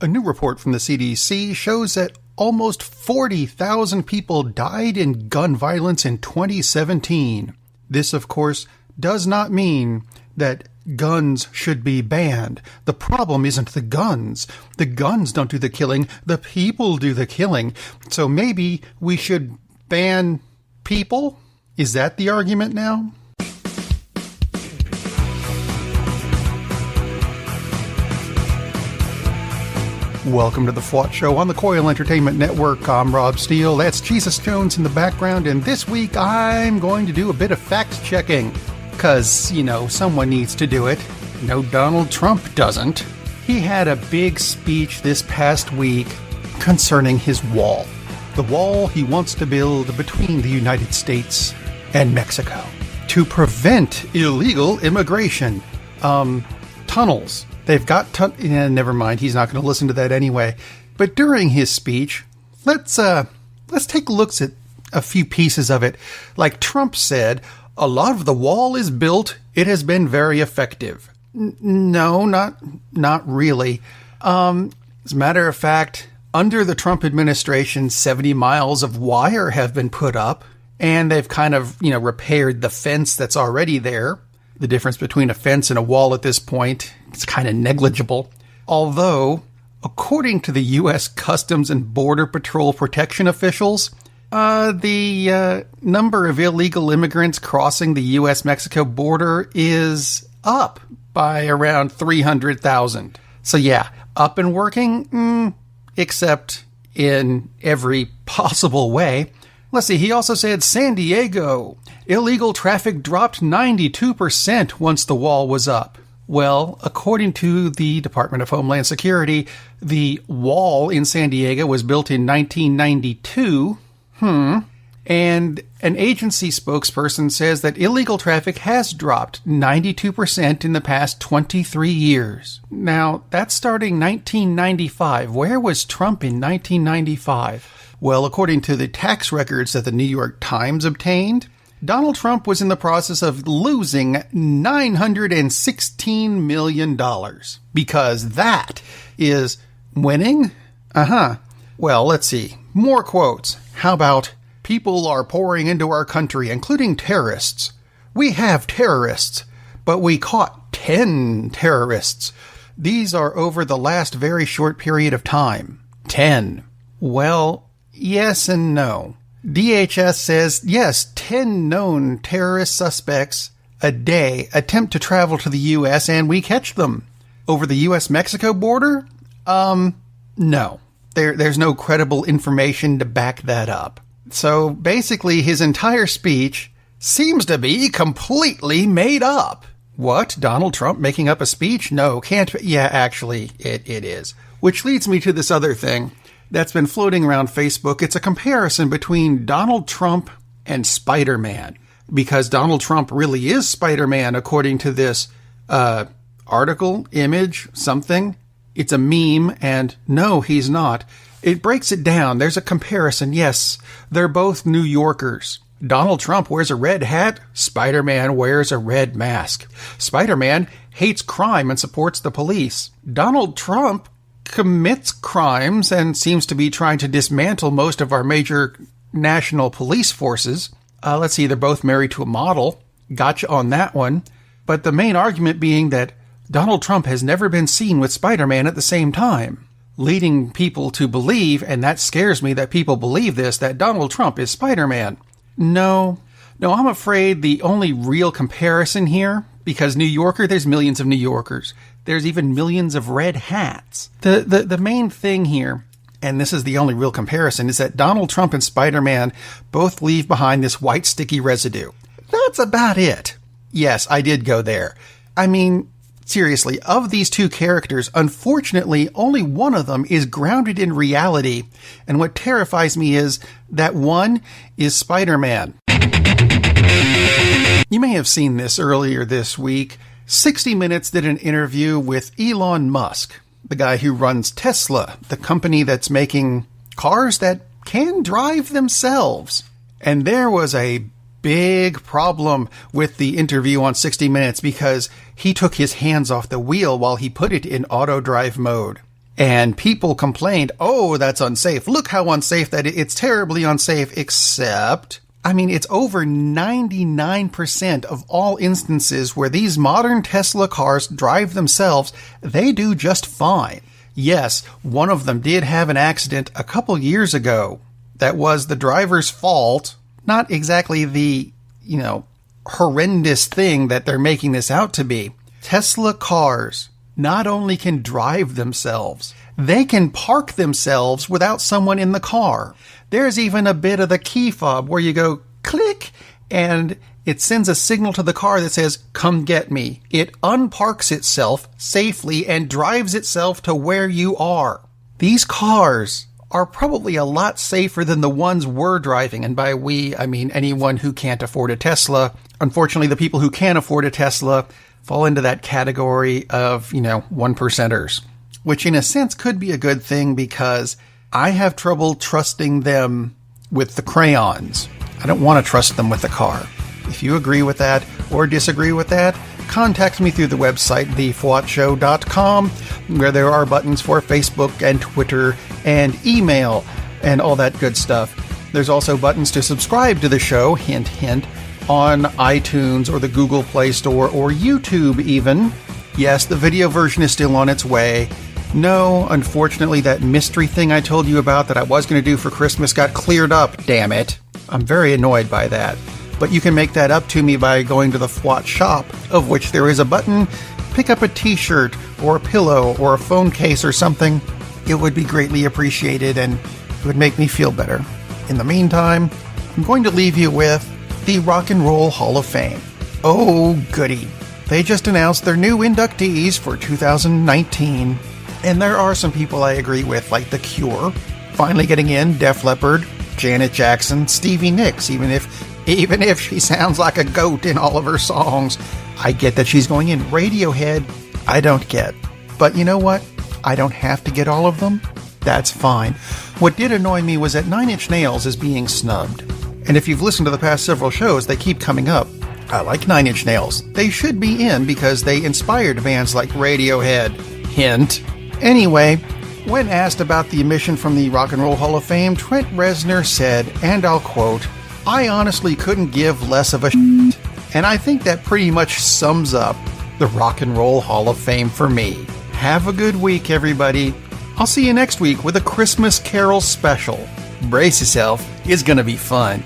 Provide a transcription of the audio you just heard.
A new report from the CDC shows that almost 40,000 people died in gun violence in 2017. This, of course, does not mean that guns should be banned. The problem isn't the guns. The guns don't do the killing. The people do the killing. So maybe we should ban people? Is that the argument now? Welcome to the FWOT Show on the Coil Entertainment Network. I'm Rob Steele. That's Jesus Jones in the background. And this week I'm going to do a bit of fact-checking. Because, someone needs to do it. No, Donald Trump doesn't. He had a big speech this past week concerning his wall. The wall he wants to build between the United States and Mexico to prevent illegal immigration. Tunnels. They've got never mind. He's not going to listen to that anyway. But during his speech, let's take looks at a few pieces of it. Like Trump said, a lot of the wall is built. It has been very effective. No, not really. As a matter of fact, under the Trump administration, 70 miles of wire have been put up, and they've kind of, repaired the fence that's already there. The difference between a fence and a wall at this point, it's kind of negligible. Although, according to the U.S. Customs and Border Patrol protection officials, the number of illegal immigrants crossing the U.S.-Mexico border is up by around 300,000. So yeah, up and working, except in every possible way. Let's see, he also said San Diego, illegal traffic dropped 92% once the wall was up. Well, according to the Department of Homeland Security, the wall in San Diego was built in 1992. And an agency spokesperson says that illegal traffic has dropped 92% in the past 23 years. Now, that's starting 1995. Where was Trump in 1995? Well, according to the tax records that the New York Times obtained, Donald Trump was in the process of losing $916 million. Because that is winning? Well, let's see. More quotes. How about, people are pouring into our country, including terrorists. We have terrorists, but we caught 10 terrorists. These are over the last very short period of time. 10. Well, yes and no. DHS says, yes, 10 known terrorist suspects a day attempt to travel to the U.S. and we catch them. Over the U.S.-Mexico border? No. There's no credible information to back that up. So basically, his entire speech seems to be completely made up. What? Donald Trump making up a speech? No, can't be. Yeah, actually, it is. Which leads me to this other thing that's been floating around Facebook. It's a comparison between Donald Trump and Spider-Man. Because Donald Trump really is Spider-Man, according to this article, image, something. It's a meme, and no, he's not. It breaks it down. There's a comparison. Yes, they're both New Yorkers. Donald Trump wears a red hat. Spider-Man wears a red mask. Spider-Man hates crime and supports the police. Donald Trump commits crimes and seems to be trying to dismantle most of our major national police forces. Let's see, they're both married to a model. Gotcha on that one. But the main argument being that Donald Trump has never been seen with Spider-Man at the same time, leading people to believe, and that scares me that people believe this, that Donald Trump is Spider-Man. No, I'm afraid the only real comparison here, because New Yorker, there's millions of New Yorkers. There's even millions of red hats. The main thing here, and this is the only real comparison, is that Donald Trump and Spider-Man both leave behind this white sticky residue. That's about it. Yes, I did go there. I mean, seriously, of these two characters, unfortunately, only one of them is grounded in reality. And what terrifies me is that one is Spider-Man. You may have seen this earlier this week. 60 Minutes did an interview with Elon Musk, the guy who runs Tesla, the company that's making cars that can drive themselves. And there was a big problem with the interview on 60 Minutes because he took his hands off the wheel while he put it in auto drive mode. And people complained, oh, that's unsafe. Look how unsafe that is. It's terribly unsafe, except, it's over 99% of all instances where these modern Tesla cars drive themselves, they do just fine. Yes, one of them did have an accident a couple years ago. That was the driver's fault. Not exactly the, horrendous thing that they're making this out to be. Tesla cars not only can drive themselves, they can park themselves without someone in the car. There's even a bit of the key fob where you go click and it sends a signal to the car that says, come get me. It unparks itself safely and drives itself to where you are. These cars are probably a lot safer than the ones we're driving. And by we, I mean anyone who can't afford a Tesla. Unfortunately, the people who can afford a Tesla fall into that category of, 1%ers, which in a sense could be a good thing because I have trouble trusting them with the crayons. I don't want to trust them with the car. If you agree with that or disagree with that, contact me through the website, FWOTShow.com, where there are buttons for Facebook and Twitter and email and all that good stuff. There's also buttons to subscribe to the show, hint, hint, on iTunes or the Google Play Store or YouTube even. Yes, the video version is still on its way. No, unfortunately, that mystery thing I told you about that I was going to do for Christmas got cleared up, damn it. I'm very annoyed by that. But you can make that up to me by going to the FWOT shop, of which there is a button. Pick up a t-shirt or a pillow or a phone case or something. It would be greatly appreciated and it would make me feel better. In the meantime, I'm going to leave you with the Rock and Roll Hall of Fame. Oh, goody. They just announced their new inductees for 2019. And there are some people I agree with, like The Cure. Finally getting in, Def Leppard, Janet Jackson, Stevie Nicks, even if she sounds like a goat in all of her songs. I get that she's going in. Radiohead, I don't get. But you know what? I don't have to get all of them. That's fine. What did annoy me was that 9 Inch Nails is being snubbed. And if you've listened to the past several shows, they keep coming up. I like 9 Inch Nails. They should be in because they inspired bands like Radiohead. Hint. Anyway, when asked about the omission from the Rock and Roll Hall of Fame, Trent Reznor said, and I'll quote, I honestly couldn't give less of a shit. And I think that pretty much sums up the Rock and Roll Hall of Fame for me. Have a good week, everybody. I'll see you next week with a Christmas Carol special. Brace yourself. It's going to be fun.